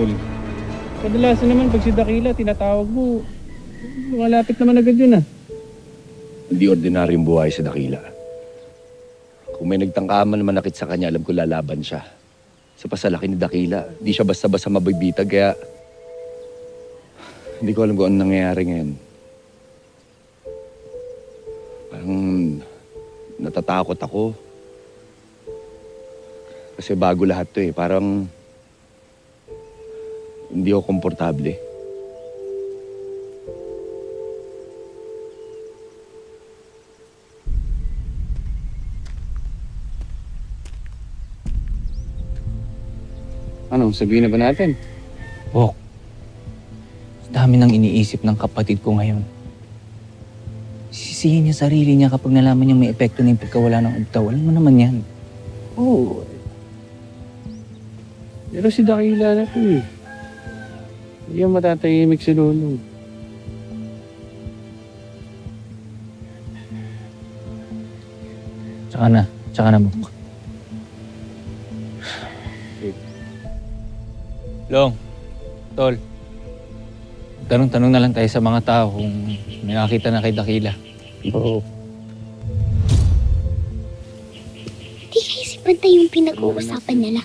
Tol. Kadalasan naman pag si Dakila, tinatawag mo, malapit naman agad yun ah. Hindi ordinaryong buhay si Dakila. Kung may nagtangkaman na manakit sa kanya, alam ko lalaban siya. Sa pasalaki ni Dakila, di siya basta-basta mabibitag, kaya hindi ko alam kung anong nangyayari ngayon. Parang natatakot ako. Kasi bago lahat to eh. Parang hindi ako komportable. Ano, sabihin na ba natin? Bok, dami nang iniisip ng kapatid ko ngayon. Sisihin niya sarili niya kapag nalaman niya may epekto na yung pagkawala ng ugtaw. Alam mo naman yan. Oo. Pero si Dakila na to eh. Hindi yan matatahimik si Lolo. Tsaka na, Bok. Long, Tol, tanong-tanong na lang tayo sa mga tao kung may nakakita na kay Dakila. Oo. Di kayo si Pantay yung pinag-uusapan nila.